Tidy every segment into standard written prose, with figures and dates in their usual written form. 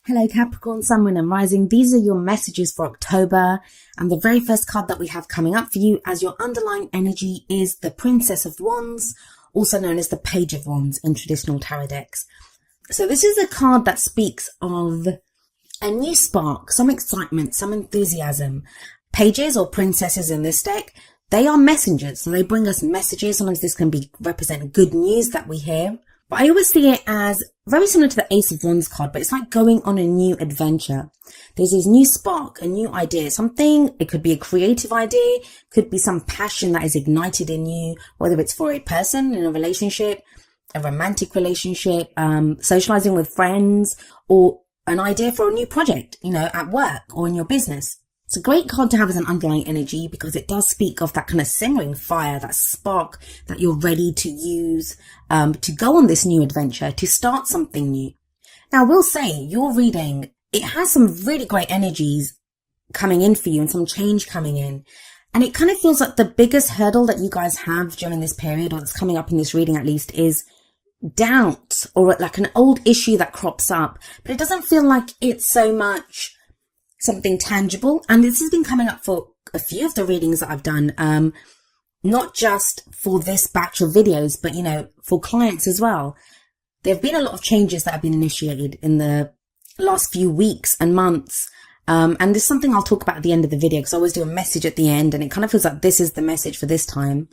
Hello Capricorn, Sun, Moon and Rising. These are your messages for October. And the very first card that we have coming up for you as your underlying energy is the Princess of Wands, also known as the Page of Wands in traditional tarot decks. So this is a card that speaks of a new spark, some excitement, some enthusiasm. Pages or princesses in this deck, they are messengers. So they bring us messages. Sometimes this can represent good news that we hear. But I always see it as very similar to the Ace of Wands card, but it's like going on a new adventure. There's this new spark, a new idea, something, it could be a creative idea, could be some passion that is ignited in you, whether it's for a person in a relationship, a romantic relationship, socializing with friends, or an idea for a new project, at work or in your business. It's a great card to have as an underlying energy because it does speak of that kind of simmering fire, that spark that you're ready to use to go on this new adventure, to start something new. Now, I will say your reading, it has some really great energies coming in for you and some change coming in. And it kind of feels like the biggest hurdle that you guys have during this period, or that's coming up in this reading at least, is doubt or like an old issue that crops up. But it doesn't feel like it's so much something tangible. And this has been coming up for a few of the readings that I've done, not just for this batch of videos, but, for clients as well. There have been a lot of changes that have been initiated in the last few weeks and months. And there's something I'll talk about at the end of the video because I always do a message at the end and it kind of feels like this is the message for this time.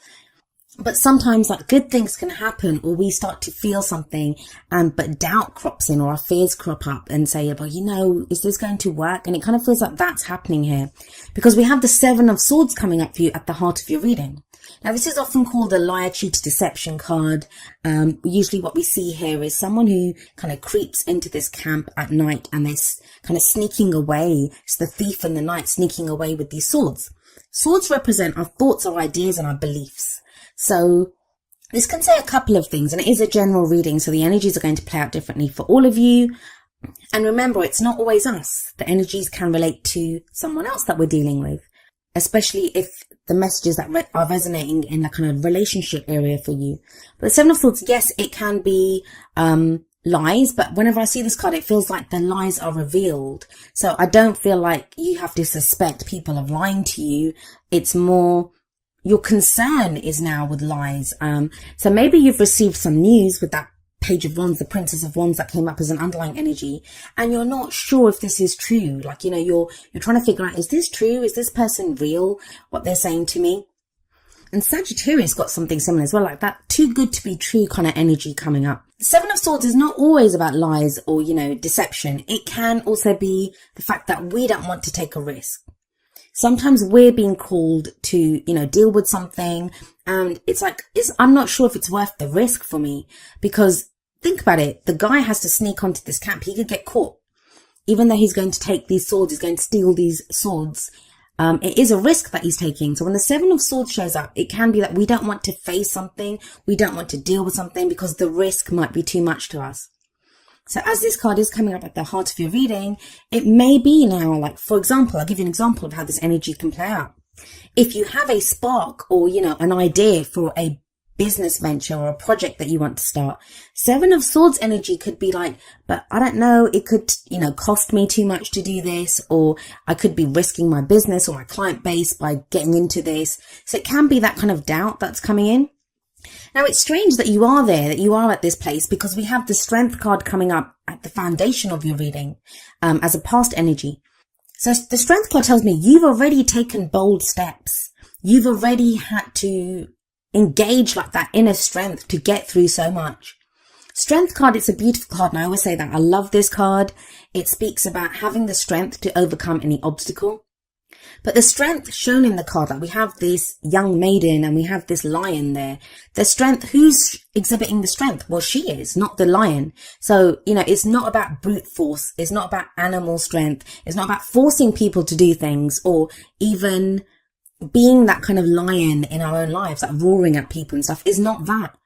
But sometimes like good things can happen or we start to feel something but doubt crops in or our fears crop up and say, well, is this going to work? And it kind of feels like that's happening here because we have the Seven of Swords coming up for you at the heart of your reading. Now, this is often called the liar, cheater, deception card. Usually what we see here is someone who kind of creeps into this camp at night and they're kind of sneaking away. It's the thief in the night sneaking away with these swords. Swords represent our thoughts, our ideas and our beliefs. So this can say a couple of things, and it is a general reading, so the energies are going to play out differently for all of you. And remember, it's not always us. The energies can relate to someone else that we're dealing with, especially if the messages that are resonating in the kind of relationship area for you. But the Seven of Swords, yes, it can be lies, but whenever I see this card, it feels like the lies are revealed. So I don't feel like you have to suspect people of lying to you. It's more your concern is now with lies. So maybe you've received some news with that Page of Wands, the Princess of Wands that came up as an underlying energy, and you're not sure if this is true. Like, you're trying to figure out, is this true? Is this person real? What they're saying to me? And Sagittarius got something similar as well, like that too good to be true kind of energy coming up. Seven of Swords is not always about lies or, deception. It can also be the fact that we don't want to take a risk. Sometimes we're being called to, deal with something and it's like, I'm not sure if it's worth the risk for me because think about it. The guy has to sneak onto this camp. He could get caught. Even though he's going to take these swords, he's going to steal these swords. It is a risk that he's taking. So when the Seven of Swords shows up, it can be that we don't want to face something. We don't want to deal with something because the risk might be too much to us. So as this card is coming up at the heart of your reading, it may be now, like, for example, I'll give you an example of how this energy can play out. If you have a spark or, an idea for a business venture or a project that you want to start, Seven of Swords energy could be like, but I don't know, it could, cost me too much to do this, or I could be risking my business or my client base by getting into this. So it can be that kind of doubt that's coming in. Now, it's strange that you are there, that you are at this place, because we have the Strength card coming up at the foundation of your reading as a past energy. So the Strength card tells me you've already taken bold steps. You've already had to engage like that inner strength to get through so much. Strength card, it's a beautiful card, and I always say that. I love this card. It speaks about having the strength to overcome any obstacle. But the strength shown in the card, like we have this young maiden and we have this lion there. The strength, who's exhibiting the strength? Well, she is, not the lion. So, it's not about brute force. It's not about animal strength. It's not about forcing people to do things or even being that kind of lion in our own lives, like roaring at people and stuff. It's not that.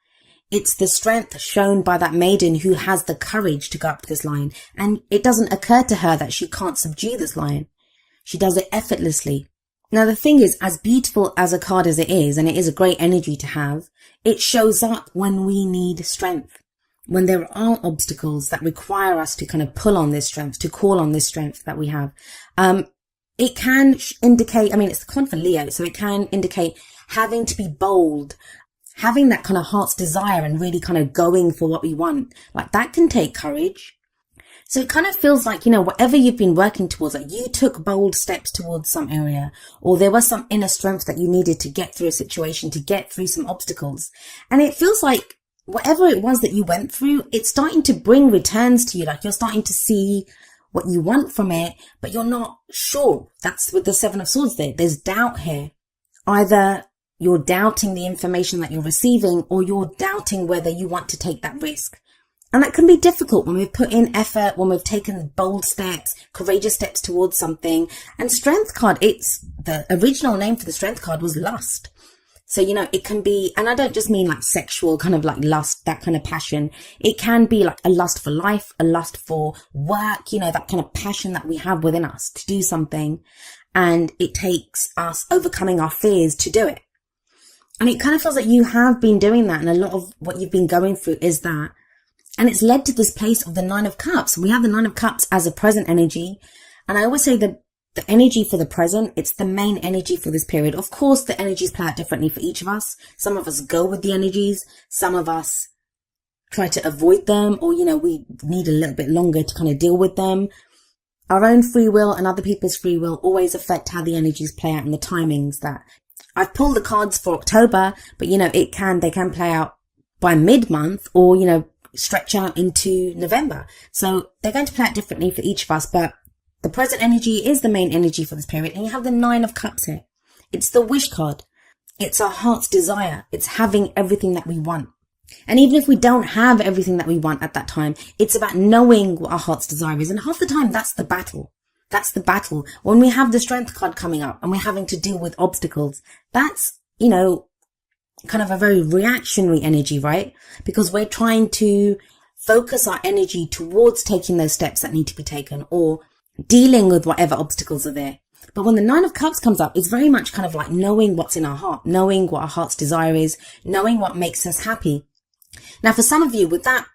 It's the strength shown by that maiden who has the courage to go up to this lion. And it doesn't occur to her that she can't subdue this lion. She does it effortlessly. Now, the thing is, as beautiful as a card as it is, and it is a great energy to have, it shows up when we need strength. when there are obstacles that require us to kind of pull on this strength, to call on this strength that we have, it can indicate, I mean, it's the card for Leo, so it can indicate having to be bold, having that kind of heart's desire and really kind of going for what we want. Like, that can take courage. So it kind of feels like, whatever you've been working towards, like you took bold steps towards some area, or there was some inner strength that you needed to get through a situation, to get through some obstacles. And it feels like whatever it was that you went through, it's starting to bring returns to you. Like, you're starting to see what you want from it, but you're not sure. That's with the Seven of Swords there. There's doubt here. Either you're doubting the information that you're receiving, or you're doubting whether you want to take that risk. And that can be difficult when we've put in effort, when we've taken bold steps, courageous steps towards something. And Strength card, it's the original name for the Strength card was lust. So, it can be, and I don't just mean like sexual, kind of like lust, that kind of passion. It can be like a lust for life, a lust for work, that kind of passion that we have within us to do something. And it takes us overcoming our fears to do it. And it kind of feels like you have been doing that. And a lot of what you've been going through is that. And it's led to this place of the Nine of Cups. We have the Nine of Cups as a present energy. And I always say that the energy for the present, it's the main energy for this period. Of course, the energies play out differently for each of us. Some of us go with the energies. Some of us try to avoid them, or, we need a little bit longer to kind of deal with them. Our own free will and other people's free will always affect how the energies play out and the timings that I've pulled the cards for October, but, they can play out by mid-month, or, stretch out into November. So they're going to play out differently for each of us, but the present energy is the main energy for this period. And you have the Nine of Cups here. It's the wish card. It's our heart's desire. It's having everything that we want. And even if we don't have everything that we want at that time, it's about knowing what our heart's desire is. And half the time, that's the battle. That's the battle. When we have the Strength card coming up and we're having to deal with obstacles, that's, kind of a very reactionary energy, right? Because we're trying to focus our energy towards taking those steps that need to be taken, or dealing with whatever obstacles are there. But when the Nine of Cups comes up, it's very much kind of like knowing what's in our heart, knowing what our heart's desire is, knowing what makes us happy. Now, for some of you, with that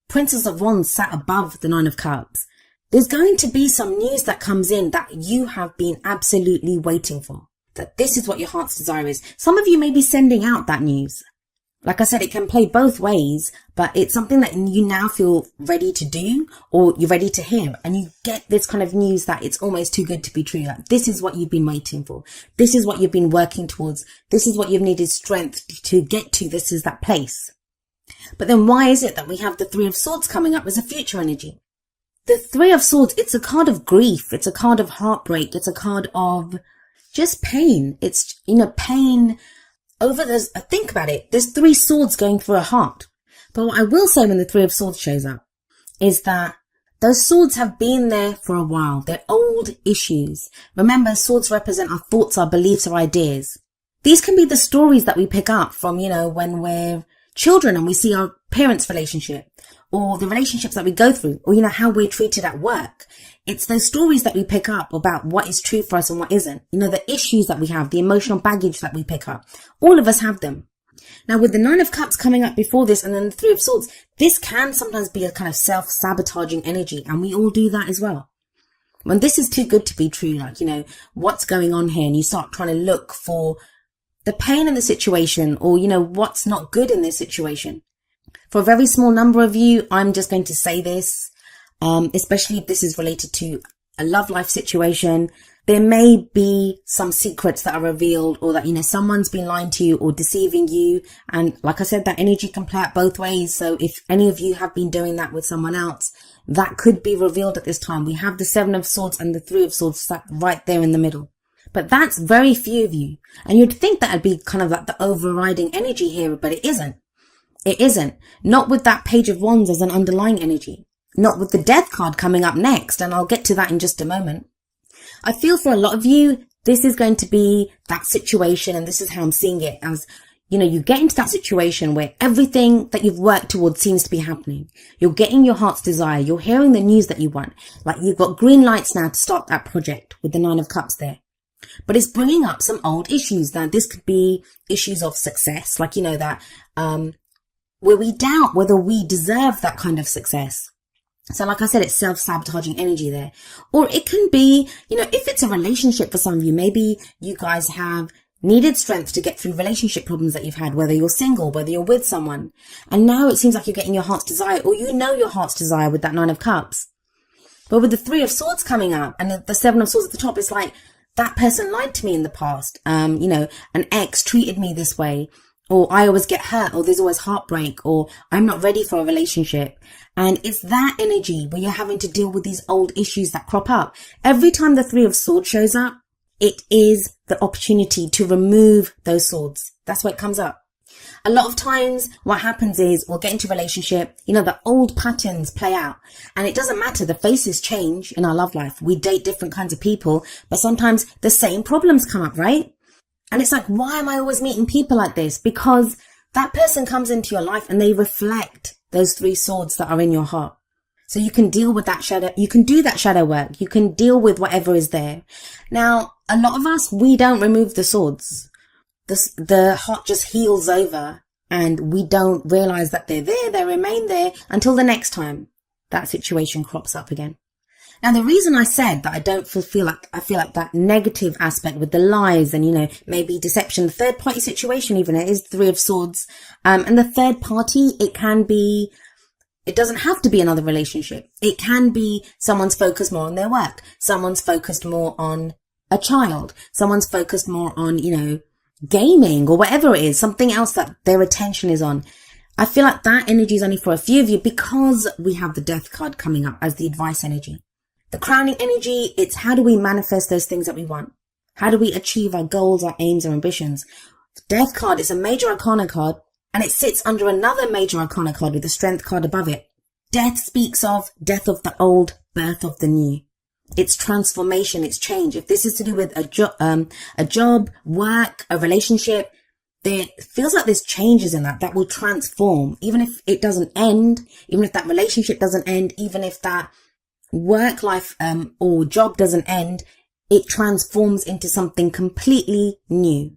Princess of Wands sat above the Nine of Cups, there's going to be some news that comes in that you have been absolutely waiting for. That this is what your heart's desire is. Some of you may be sending out that news. Like I said, it can play both ways, but it's something that you now feel ready to do, or you're ready to hear. And you get this kind of news that it's almost too good to be true. Like, this is what you've been waiting for. This is what you've been working towards. This is what you've needed strength to get to. This is that place. But then why is it that we have the Three of Swords coming up as a future energy? The Three of Swords, it's a card of grief. It's a card of heartbreak. It's a card of just pain. It's, pain over this. Think about it. There's three swords going through a heart. But what I will say when the Three of Swords shows up is that those swords have been there for a while. They're old issues. Remember, swords represent our thoughts, our beliefs, our ideas. These can be the stories that we pick up from, when we're children and we see our parents' relationship, or the relationships that we go through, or, how we're treated at work. It's those stories that we pick up about what is true for us and what isn't. The issues that we have, the emotional baggage that we pick up. All of us have them. Now, with the Nine of Cups coming up before this and then the Three of Swords, this can sometimes be a kind of self-sabotaging energy, and we all do that as well. When this is too good to be true, like, what's going on here, and you start trying to look for the pain in the situation, or, what's not good in this situation. For a very small number of you, I'm just going to say this, especially if this is related to a love life situation. There may be some secrets that are revealed, or that, someone's been lying to you or deceiving you. And like I said, that energy can play out both ways. So if any of you have been doing that with someone else, that could be revealed at this time. We have the Seven of Swords and the Three of Swords sat right there in the middle. But that's very few of you. And you'd think that'd be kind of like the overriding energy here, but it isn't. It isn't. Not with that Page of Wands as an underlying energy. Not with the Death card coming up next, and I'll get to that in just a moment. I feel for a lot of you, this is going to be that situation, and this is how I'm seeing it as, you get into that situation where everything that you've worked towards seems to be happening. You're getting your heart's desire. You're hearing the news that you want. Like, you've got green lights now to start that project with the Nine of Cups there. But it's bringing up some old issues. Now, this could be issues of success, like, that, where we doubt whether we deserve that kind of success. So like I said, it's self-sabotaging energy there. Or it can be, if it's a relationship for some of you, maybe you guys have needed strength to get through relationship problems that you've had, whether you're single, whether you're with someone. And now it seems like you're getting your heart's desire, or your heart's desire with that Nine of Cups. But with the Three of Swords coming up and the Seven of Swords at the top, it's like that person lied to me in the past. An ex treated me this way, or I always get hurt, or there's always heartbreak, or I'm not ready for a relationship. And it's that energy where you're having to deal with these old issues that crop up. Every time the Three of Swords shows up, it is the opportunity to remove those swords. That's why it comes up. A lot of times what happens is we'll get into a relationship, the old patterns play out, and it doesn't matter. The faces change in our love life. We date different kinds of people, but sometimes the same problems come up, right? And it's like, why am I always meeting people like this? Because that person comes into your life and they reflect those three swords that are in your heart. So you can deal with that shadow. You can do that shadow work. You can deal with whatever is there. Now, a lot of us, we don't remove the swords. The heart just heals over and we don't realize that they're there. They remain there until the next time that situation crops up again. Now, the reason I said that I don't feel like that negative aspect with the lies and, maybe deception, the third party situation, even it is Three of Swords. And the third party, it doesn't have to be another relationship. It can be someone's focused more on their work. Someone's focused more on a child. Someone's focused more on, gaming or whatever it is, something else that their attention is on. I feel like that energy is only for a few of you because we have the Death card coming up as the advice energy. The crowning energy, it's how do we manifest those things that we want? How do we achieve our goals, our aims, our ambitions? The Death card is a major arcana card, and it sits under another major arcana card with the Strength card above it. Death speaks of death of the old, birth of the new. It's transformation, it's change. If this is to do with a job, work, a relationship, there feels like there's changes in that will transform. Even if it doesn't end, even if that relationship doesn't end, even if that work life or job doesn't end, it transforms into something completely new.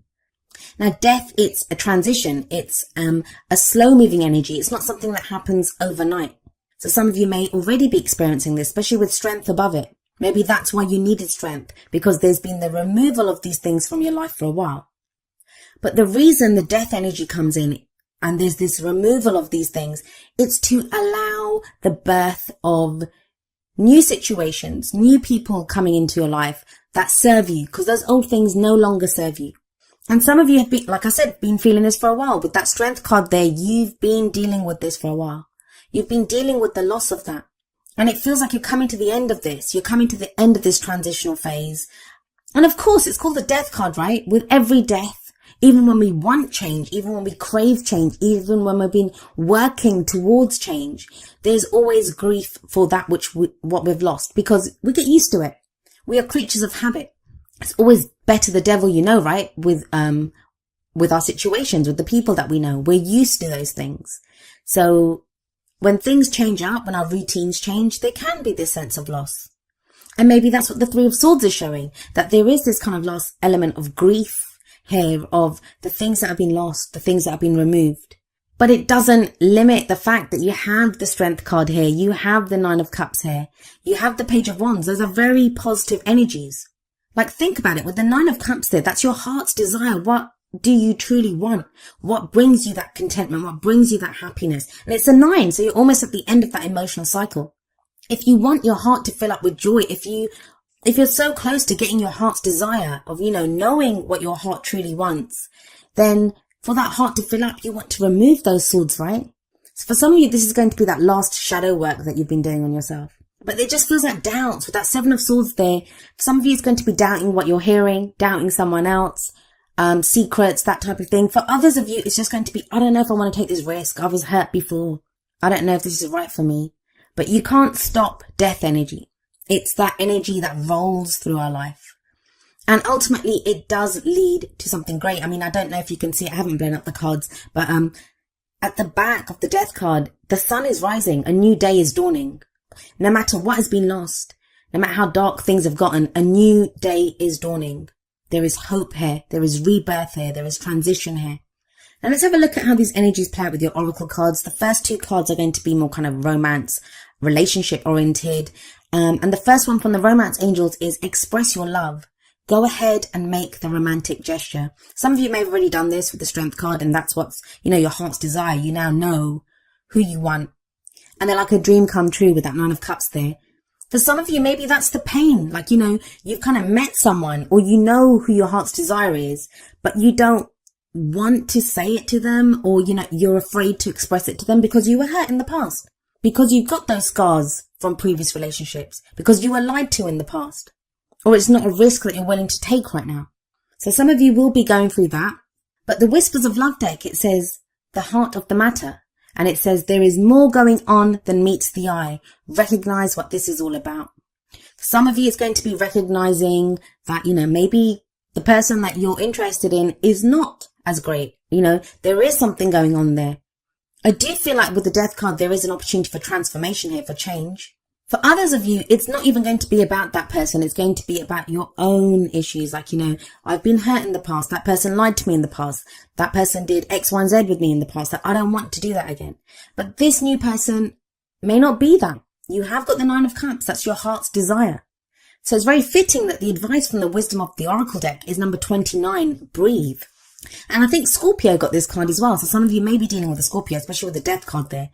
Now, death, it's a transition. It's a slow moving energy. It's not something that happens overnight. So some of you may already be experiencing this, especially with strength above it. Maybe that's why you needed strength, because there's been the removal of these things from your life for a while. But the reason the death energy comes in and there's this removal of these things, it's to allow the birth of new situations, new people coming into your life that serve you, because those old things no longer serve you. And some of you have been, like I said, been feeling this for a while. With that Strength card there, you've been dealing with this for a while. You've been dealing with the loss of that. And it feels like you're coming to the end of this. You're coming to the end of this transitional phase. And of course, it's called the Death card, right? With every death, even when we want change, even when we crave change, even when we've been working towards change, there's always grief for that what we've lost, because we get used to it. We are creatures of habit. It's always better the devil you know, right? With our situations, with the people that we know, we're used to those things. So when things change up, when our routines change, there can be this sense of loss. And maybe that's what the Three of Swords is showing, that there is this kind of loss element of grief here, of the things that have been lost, the things that have been removed. But it doesn't limit the fact that you have the Strength card here, you have the Nine of Cups here, you have the Page of Wands. Those are very positive energies. Like, think about it, with the Nine of Cups there, that's your heart's desire. What do you truly want? What brings you that contentment? What brings you that happiness? And it's a 9, so you're almost at the end of that emotional cycle. If you want your heart to fill up with joy, if you're so close to getting your heart's desire of, knowing what your heart truly wants, then for that heart to fill up, you want to remove those swords, right? So for some of you, this is going to be that last shadow work that you've been doing on yourself. But it just feels like doubts with that Seven of Swords there. For some of you, it's going to be doubting what you're hearing, doubting someone else, secrets, that type of thing. For others of you, it's just going to be, I don't know if I want to take this risk. I was hurt before. I don't know if this is right for me. But you can't stop death energy. It's that energy that rolls through our life. And ultimately, it does lead to something great. I mean, I don't know if you can see it. I haven't blown up the cards. But at the back of the Death card, the sun is rising. A new day is dawning. No matter what has been lost, no matter how dark things have gotten, a new day is dawning. There is hope here. There is rebirth here. There is transition here. Now let's have a look at how these energies play out with your oracle cards. The first two cards are going to be more kind of romance, relationship oriented. And the first one from the romance angels is express your love. Go ahead and make the romantic gesture. Some of you may have already done this with the strength card, and that's what's, your heart's desire. You now know who you want. And they're like a dream come true with that 9 of cups there. For some of you, maybe that's the pain. Like, you've kind of met someone, or you know who your heart's desire is, but you don't want to say it to them, or, you're afraid to express it to them because you were hurt in the past, because you've got those scars from previous relationships, because you were lied to in the past, or it's not a risk that you're willing to take right now. So some of you will be going through that. But the Whispers of Love deck, it says the heart of the matter. And it says there is more going on than meets the eye. Recognize what this is all about. For some of you, it's going to be recognizing that, maybe the person that you're interested in is not as great. There is something going on there. I do feel like with the Death card, there is an opportunity for transformation here, for change. For others of you, it's not even going to be about that person. It's going to be about your own issues. Like, I've been hurt in the past. That person lied to me in the past. That person did X, Y, and Z with me in the past. That I don't want to do that again. But this new person may not be that. You have got the 9 of cups. That's your heart's desire. So it's very fitting that the advice from the Wisdom of the Oracle deck is number 29, breathe. And I think Scorpio got this card as well. So some of you may be dealing with a Scorpio, especially with the Death card there.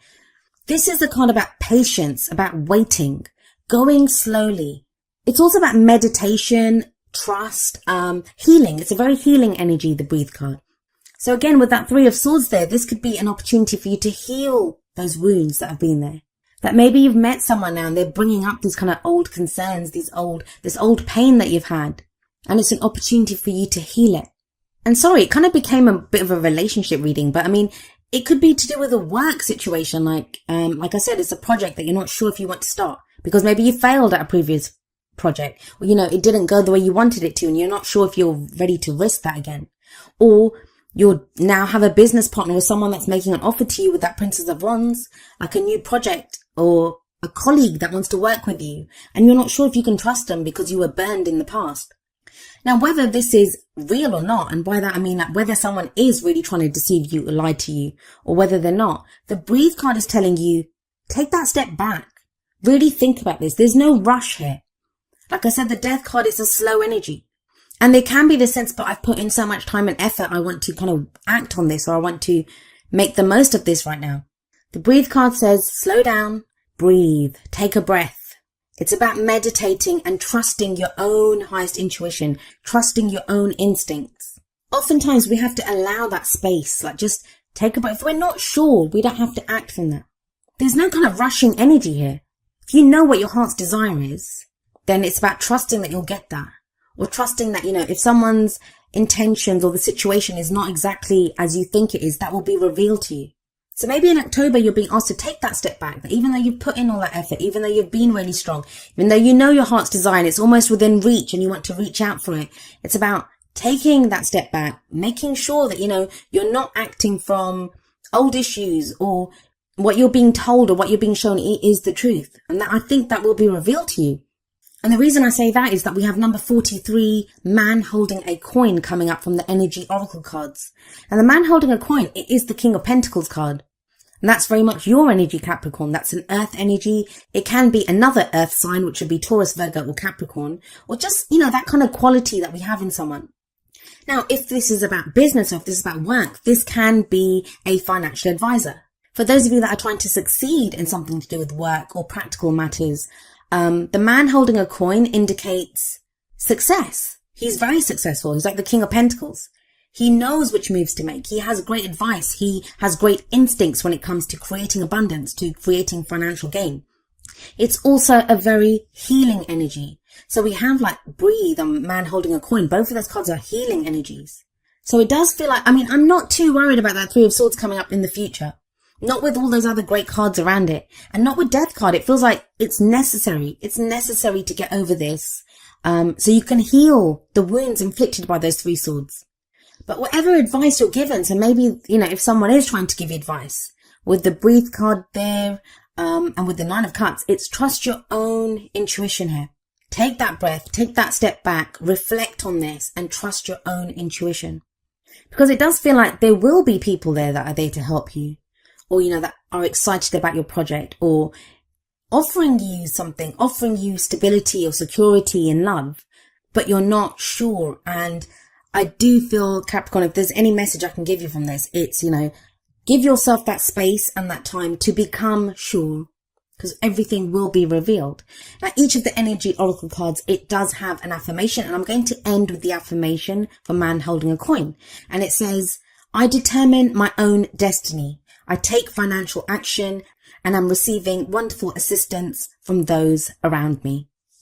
This is a card about patience, about waiting, going slowly. It's also about meditation, trust, healing. It's a very healing energy, the breathe card. So again, with that 3 of swords there, this could be an opportunity for you to heal those wounds that have been there. That maybe you've met someone now and they're bringing up these kind of old concerns, this old pain that you've had. And it's an opportunity for you to heal it. And sorry, it kind of became a bit of a relationship reading, but it could be to do with a work situation. Like I said, it's a project that you're not sure if you want to start because maybe you failed at a previous project, or, it didn't go the way you wanted it to, and you're not sure if you're ready to risk that again. Or you'll now have a business partner or someone that's making an offer to you with that Princess of Wands, like a new project or a colleague that wants to work with you, and you're not sure if you can trust them because you were burned in the past. Now, whether this is real or not, and by that I mean like whether someone is really trying to deceive you or lie to you, or whether they're not, the breathe card is telling you, take that step back. Really think about this. There's no rush here. Like I said, the Death card is a slow energy. And there can be the sense, but I've put in so much time and effort, I want to kind of act on this, or I want to make the most of this right now. The breathe card says, slow down, breathe, take a breath. It's about meditating and trusting your own highest intuition, trusting your own instincts. Oftentimes we have to allow that space, like just take a breath. If we're not sure, we don't have to act from that. There's no kind of rushing energy here. If you know what your heart's desire is, then it's about trusting that you'll get that. Or trusting that, if someone's intentions or the situation is not exactly as you think it is, that will be revealed to you. So maybe in October, you're being asked to take that step back, that even though you've put in all that effort, even though you've been really strong, even though you know your heart's desire and it's almost within reach and you want to reach out for it, it's about taking that step back, making sure that, you're not acting from old issues or what you're being told or what you're being shown is the truth. And that I think that will be revealed to you. And the reason I say that is that we have number 43, man holding a coin, coming up from the energy oracle cards. And the man holding a coin, it is the King of Pentacles card. And that's very much your energy, Capricorn. That's an earth energy. It can be another earth sign, which would be Taurus, Virgo, or Capricorn, or just, that kind of quality that we have in someone. Now, if this is about business or if this is about work, this can be a financial advisor. For those of you that are trying to succeed in something to do with work or practical matters, the man holding a coin indicates success. He's very successful. He's like the King of Pentacles. He knows which moves to make. He has great advice. He has great instincts when it comes to creating abundance, to creating financial gain. It's also a very healing energy. So we have like breathe and man holding a coin. Both of those cards are healing energies. So it does feel like, I'm not too worried about that 3 of Swords coming up in the future. Not with all those other great cards around it. And not with Death card. It feels like it's necessary. It's necessary to get over this. So you can heal the wounds inflicted by those 3 swords. But whatever advice you're given, so maybe, if someone is trying to give you advice, with the breathe card there, and with the 9 of cups, it's trust your own intuition here. Take that breath, take that step back, reflect on this, and trust your own intuition. Because it does feel like there will be people there that are there to help you, or, that are excited about your project, or offering you something, offering you stability or security in love, but you're not sure. And I do feel, Capricorn, if there's any message I can give you from this, it's, give yourself that space and that time to become sure, because everything will be revealed. Now, each of the energy oracle cards, it does have an affirmation, and I'm going to end with the affirmation for man holding a coin. And it says, I determine my own destiny. I take financial action, and I'm receiving wonderful assistance from those around me.